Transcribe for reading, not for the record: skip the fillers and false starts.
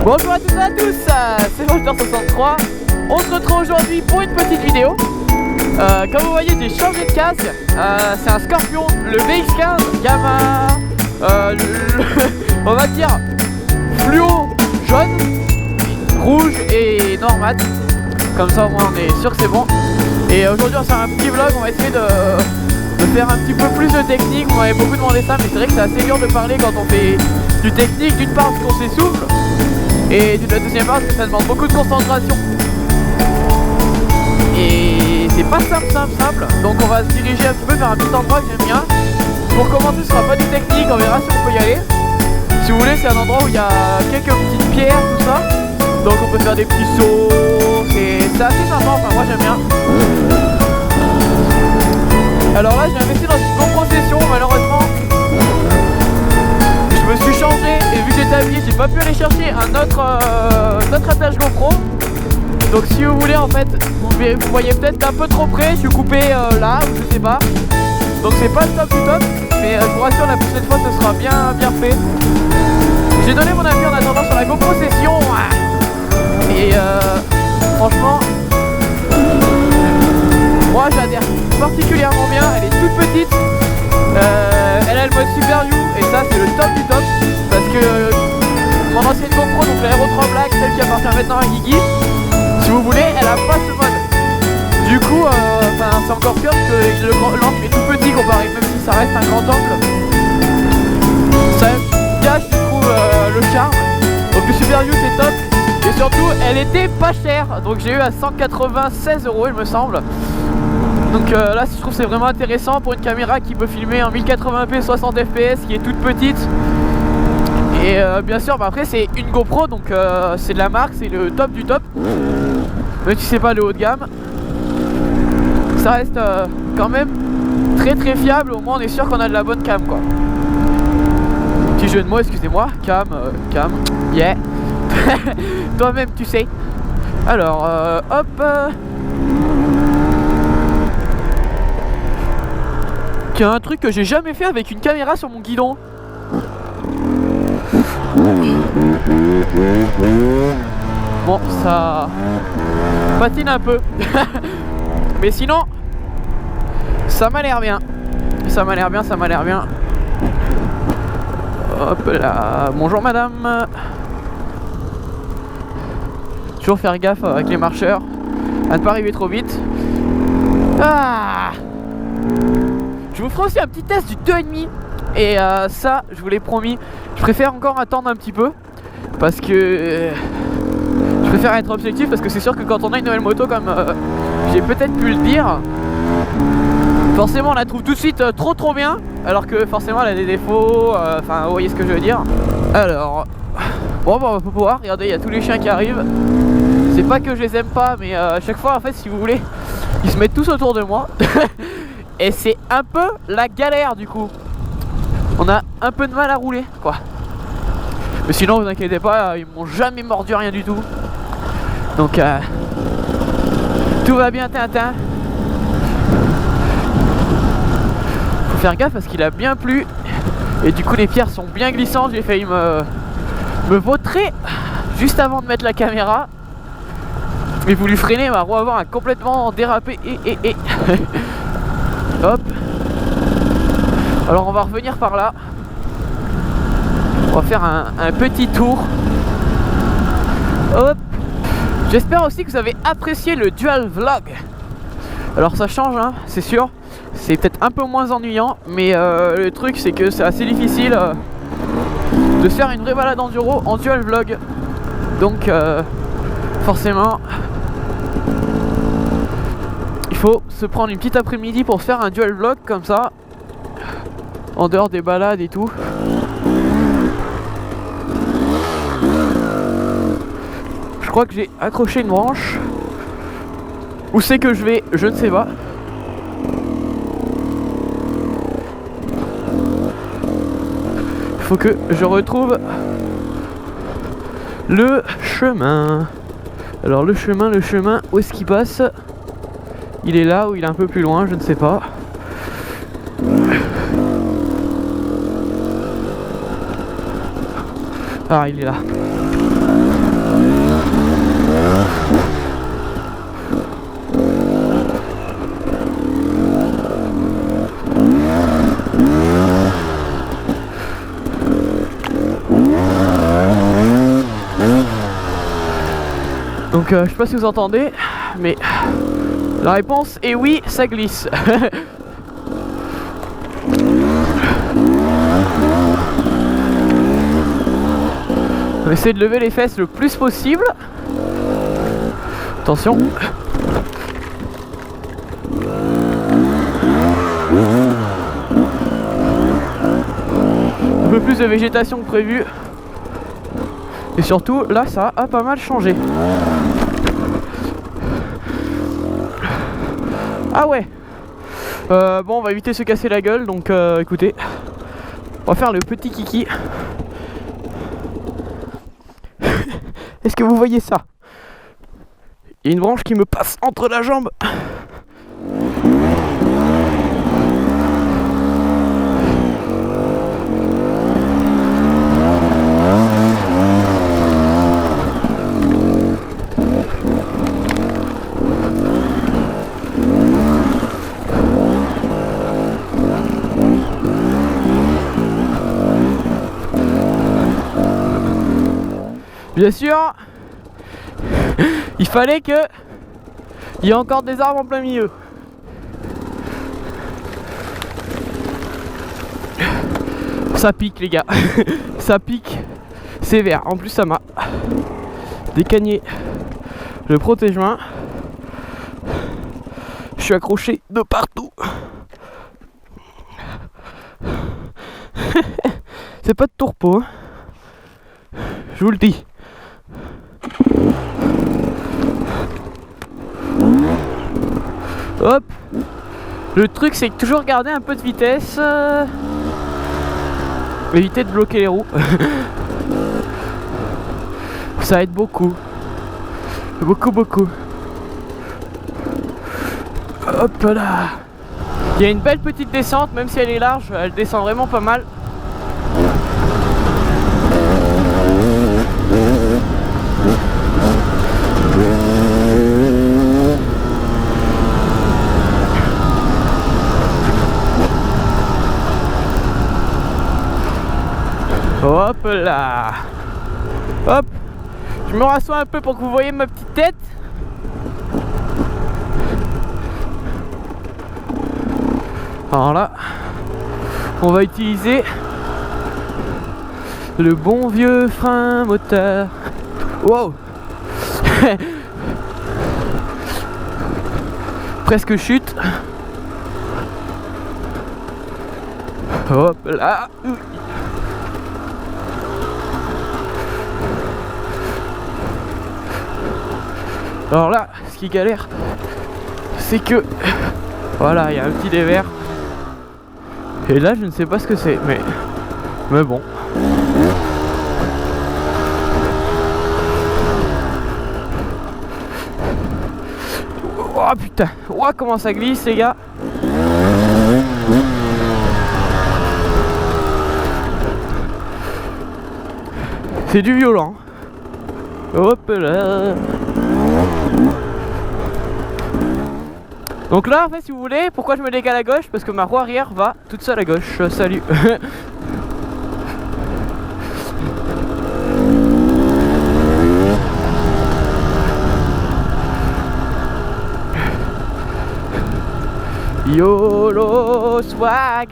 Bonjour à toutes et à tous, c'est Volter63. On se retrouve aujourd'hui pour une petite vidéo. Comme vous voyez, j'ai changé de casque. C'est un Scorpion, le VX15 Gamma, on va dire fluo jaune, rouge et noir mat. Comme ça au moins on est sûr que c'est bon. Et aujourd'hui on va faire un petit vlog, on va essayer de faire un petit peu plus de technique. Vous m'avez beaucoup demandé ça, mais c'est vrai que c'est assez dur de parler quand on fait du technique, d'une part parce qu'on s'essouffle, et de la deuxième part parce que ça demande beaucoup de concentration. Et c'est pas simple, donc on va se diriger un petit peu vers un petit endroit que j'aime bien. Pour commencer, ce sera pas du technique, on verra si on peut y aller. Si vous voulez, c'est un endroit où il y a quelques petites pierres, tout ça. Donc on peut faire des petits sauts, c'est assez sympa, enfin moi j'aime bien. Alors là j'ai investi dans une GoPro Session, malheureusement je me suis changé et vu que j'étais habillé, j'ai pas pu aller chercher un autre attache GoPro. Donc si vous voulez, en fait, vous voyez peut-être d'un peu trop près, je suis coupé là, ou je sais pas. Donc c'est pas le top du top, mais je vous rassure, la prochaine fois ce sera bien fait. J'ai donné mon avis en attendant sur la GoPro Session. Et franchement, moi j'adhère particulièrement bien. Elle est toute petite, elle a le mode Super View et ça c'est le top du top. Parce que mon ancienne GoPro, donc la Hero 3 Black, celle qui appartient maintenant à Guigui, si vous voulez, elle a pas ce mode. Du coup, c'est encore pire parce que l'angle est tout petit comparé, même si ça reste un grand angle. Ça gâche, je trouve, le charme. Donc le Super View c'est top. Et surtout, elle était pas chère, donc j'ai eu à 196 €, il me semble. Donc là, je trouve que c'est vraiment intéressant pour une caméra qui peut filmer en 1080p 60 fps, qui est toute petite. Et bien sûr, après c'est une GoPro, donc c'est de la marque, c'est le top du top. Même si c'est pas le haut de gamme, ça reste quand même très fiable. Au moins on est sûr qu'on a de la bonne cam, quoi. Petit jeu de mots, excusez-moi. Cam, yeah. Toi-même tu sais. Alors hop, tiens, un truc que j'ai jamais fait avec une caméra sur mon guidon. Bon, ça patine un peu. Mais sinon ça m'a l'air bien. Ça m'a l'air bien. Hop là, bonjour madame. Toujours faire gaffe avec les marcheurs, à ne pas arriver trop vite. Ah, je vous ferai aussi un petit test du 2,5. Et ça, je vous l'ai promis, je préfère encore attendre un petit peu. Parce que je préfère être objectif, parce que c'est sûr que quand on a une nouvelle moto, comme j'ai peut-être pu le dire, forcément on la trouve tout de suite trop bien. Alors que forcément elle a des défauts, enfin vous voyez ce que je veux dire. Alors, bon bah on va pouvoir, regardez, il y a tous les chiens qui arrivent. C'est pas que je les aime pas, mais à chaque fois en fait, si vous voulez, ils se mettent tous autour de moi. Et c'est un peu la galère du coup. On a un peu de mal à rouler, quoi. Mais sinon vous inquiétez pas, ils m'ont jamais mordu, rien du tout. Donc tout va bien, Tintin. Faut faire gaffe parce qu'il a bien plu. Et du coup les pierres sont bien glissantes. J'ai failli me vautrer juste avant de mettre la caméra. J'ai voulu freiner, ma roue avant a complètement dérapé. Et hop. Alors on va revenir par là. On va faire un petit tour. Hop. J'espère aussi que vous avez apprécié le dual vlog. Alors ça change, hein, c'est sûr. C'est peut-être un peu moins ennuyant, mais le truc c'est que c'est assez difficile de faire une vraie balade enduro en dual vlog. Donc forcément il faut se prendre une petite après-midi pour faire un dual vlog comme ça, en dehors des balades et tout. Je crois que j'ai accroché une branche. Où c'est que je vais? Je ne sais pas. Il faut que je retrouve le chemin. Alors le chemin, où est-ce qu'il passe? Il est là ou il est un peu plus loin, je ne sais pas. Ah, il est là. Donc je sais pas si vous entendez, mais la réponse est oui, ça glisse. On essaie de lever les fesses le plus possible. Attention. Un peu plus de végétation que prévu. Et surtout, là, ça a pas mal changé. Ah ouais. Bon, on va éviter de se casser la gueule, donc écoutez. On va faire le petit kiki. Est-ce que vous voyez ça? Il y a une branche qui me passe entre la jambe. Bien sûr, il fallait que il y ait encore des arbres en plein milieu. Ça pique les gars, ça pique sévère. En plus ça m'a décagné le protège-main. Je suis accroché de partout. C'est pas de tourpeau, hein. Je vous le dis. Hop. Le truc c'est que toujours garder un peu de vitesse, éviter de bloquer les roues. Ça aide beaucoup. Beaucoup. Hop là. Il y a une belle petite descente, même si elle est large, elle descend vraiment pas mal. Hop là. Hop. Je me rassois un peu pour que vous voyez ma petite tête. Alors là, on va utiliser le bon vieux frein moteur. Wow. Presque chute. Hop là. Alors là, ce qui galère, c'est que voilà, il y a un petit dévers. Et là, je ne sais pas ce que c'est, mais bon. Oh putain, oh comment ça glisse les gars. C'est du violent. Hop là. Donc là en fait si vous voulez, pourquoi je me décale à gauche? Parce que ma roue arrière va toute seule à gauche. Salut. YOLO swag.